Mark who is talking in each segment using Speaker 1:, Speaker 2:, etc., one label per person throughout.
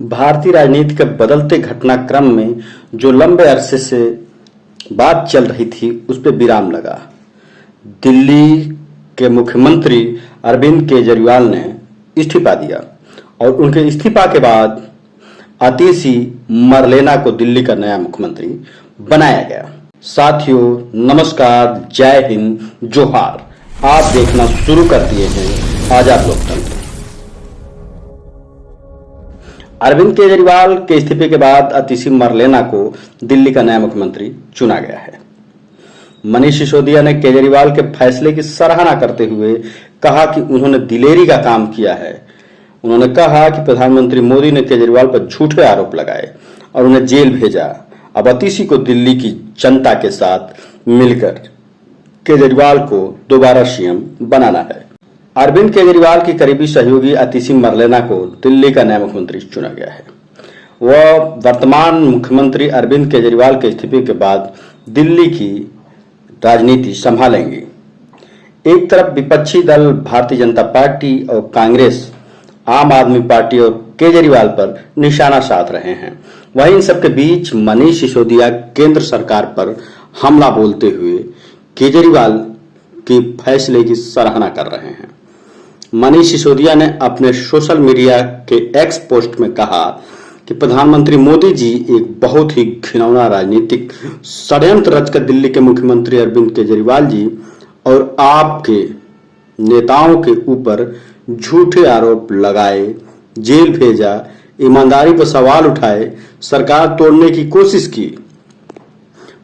Speaker 1: भारतीय राजनीति के बदलते घटनाक्रम में जो लंबे अरसे से बात चल रही थी उस पर विराम लगा। दिल्ली के मुख्यमंत्री अरविंद केजरीवाल ने इस्तीफा दिया और उनके इस्तीफा के बाद आतिशी मरलेना को दिल्ली का नया मुख्यमंत्री बनाया गया। साथियों नमस्कार, जय हिंद, जोहार। आप देखना शुरू कर दिए हैं आजाद लोकतंत्र। अरविंद केजरीवाल के इस्तीफे के बाद आतिशी मरलेना को दिल्ली का नया मुख्यमंत्री चुना गया है। मनीष सिसोदिया ने केजरीवाल के फैसले की सराहना करते हुए कहा कि उन्होंने दिलेरी का काम किया है। उन्होंने कहा कि प्रधानमंत्री मोदी ने केजरीवाल पर झूठे आरोप लगाए और उन्हें जेल भेजा। अब आतिशी को दिल्ली की जनता के साथ मिलकर केजरीवाल को दोबारा सीएम बनाना है। अरविंद केजरीवाल की करीबी सहयोगी आतिशी मरलेना को दिल्ली का नया मुख्यमंत्री चुना गया है। वह वर्तमान मुख्यमंत्री अरविंद केजरीवाल के इस्तीफे के बाद दिल्ली की राजनीति संभालेंगी। एक तरफ विपक्षी दल भारतीय जनता पार्टी और कांग्रेस आम आदमी पार्टी और केजरीवाल पर निशाना साध रहे हैं, वहीं इन सबके बीच मनीष सिसोदिया केंद्र सरकार पर हमला बोलते हुए केजरीवाल के फैसले की सराहना कर रहे हैं। मनीष सिसोदिया ने अपने सोशल मीडिया के एक्स पोस्ट में कहा कि प्रधानमंत्री मोदी जी एक बहुत ही घिनौना राजनीतिक षड्यंत्र रचकर दिल्ली के मुख्यमंत्री अरविंद केजरीवाल जी और आपके नेताओं के ऊपर झूठे आरोप लगाए, जेल भेजा, ईमानदारी पर सवाल उठाए, सरकार तोड़ने की कोशिश की।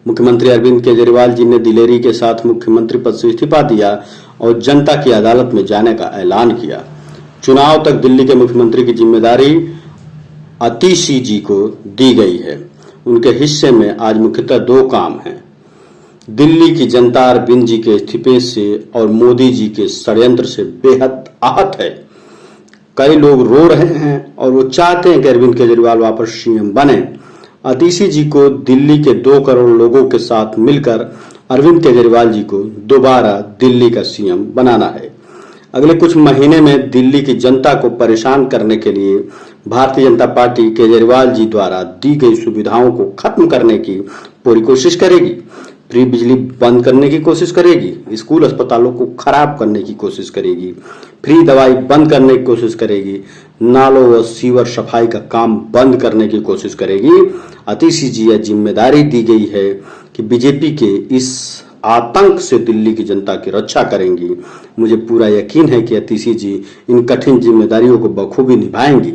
Speaker 1: मुख्यमंत्री अरविंद केजरीवाल जी ने दिलेरी के साथ मुख्यमंत्री पद से इस्तीफा दिया और जनता की अदालत में जाने का ऐलान किया। चुनाव तक दिल्ली के मुख्यमंत्री की जिम्मेदारी आतिशी जी को दी गई है। उनके हिस्से में आज मुख्यतः दो काम हैं। दिल्ली की जनता अरविंद जी के इस्तीफे से और मोदी जी के षड्यंत्र से बेहद आहत है। कई लोग रो रहे हैं और वो चाहते हैं कि अरविंद केजरीवाल वापस सीएम बने। आतिशी जी को दिल्ली के 2 करोड़ लोगों के साथ मिलकर अरविंद केजरीवाल जी को दोबारा दिल्ली का सीएम बनाना है। अगले कुछ महीने में दिल्ली की जनता को परेशान करने के लिए भारतीय जनता पार्टी केजरीवाल जी द्वारा दी गई सुविधाओं को खत्म करने की पूरी कोशिश करेगी। फ्री बिजली बंद करने की कोशिश करेगी, स्कूल अस्पतालों को खराब करने की कोशिश करेगी, फ्री दवाई बंद करने की कोशिश करेगी, नालों व सीवर सफाई का काम बंद करने की कोशिश करेगी। आतिशी जी यह जिम्मेदारी दी गई है कि बीजेपी के इस आतंक से दिल्ली की जनता की रक्षा करेंगी। मुझे पूरा यकीन है कि आतिशी जी इन कठिन जिम्मेदारियों को बखूबी निभाएंगी।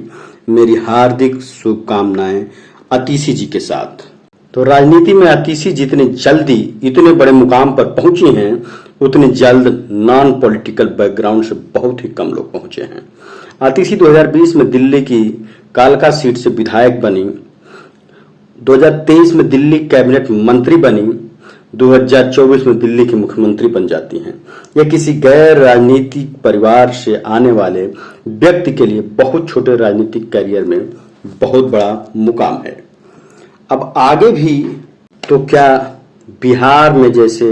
Speaker 1: मेरी हार्दिक शुभकामनाएं आतिशी जी के साथ। तो राजनीति में आतिशी जितनी जल्दी इतने बड़े मुकाम पर पहुंची हैं, उतनी जल्द नॉन पॉलिटिकल बैकग्राउंड से बहुत ही कम लोग पहुंचे हैं। आतिशी 2020 में दिल्ली की कालका सीट से विधायक बनी, 2023 में दिल्ली कैबिनेट मंत्री बनी, 2024 में दिल्ली की मुख्यमंत्री बन जाती हैं। यह किसी गैर राजनीतिक परिवार से आने वाले व्यक्ति के लिए बहुत छोटे राजनीतिक करियर में बहुत बड़ा मुकाम है। अब आगे भी तो क्या बिहार में जैसे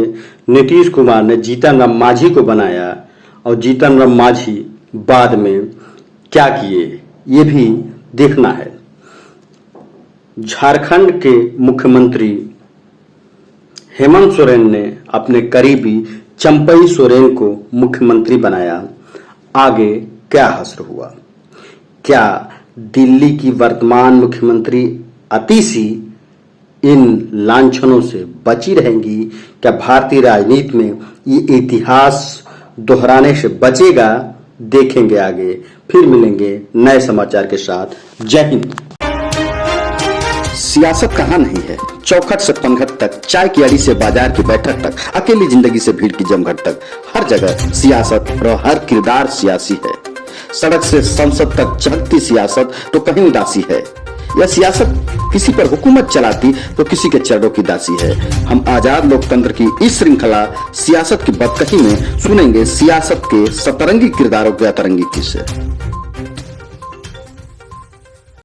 Speaker 1: नीतीश कुमार ने जीतन राम मांझी को बनाया और जीतन राम मांझी बाद में क्या किए, ये भी देखना है। झारखंड के मुख्यमंत्री हेमंत सोरेन ने अपने करीबी चंपई सोरेन को मुख्यमंत्री बनाया। आगे क्या हश्र हुआ? क्या दिल्ली की वर्तमान मुख्यमंत्री आतिशी इन लांछनों से बची रहेंगी? क्या भारतीय राजनीति में ये इतिहास दोहराने से बचेगा? देखेंगे आगे। फिर मिलेंगे नए समाचार के साथ। जय हिंद।
Speaker 2: सियासत कहाँ नहीं है, चौखट से पनघट तक, चाय की अड़ी से बाजार की बैठक तक, अकेली जिंदगी से भीड़ की जमघट तक, हर जगह सियासत और हर किरदार सियासी है। सड़क से संसद तक चहकती सियासत तो कहीं उदासी है। यह सियासत किसी पर हुकूमत चलाती तो किसी के चरणों की दासी है। हम आजाद लोकतंत्र की इस श्रृंखला सियासत की बदकही में सुनेंगे सियासत के सतरंगी किरदारों के अतरंगी किस्से।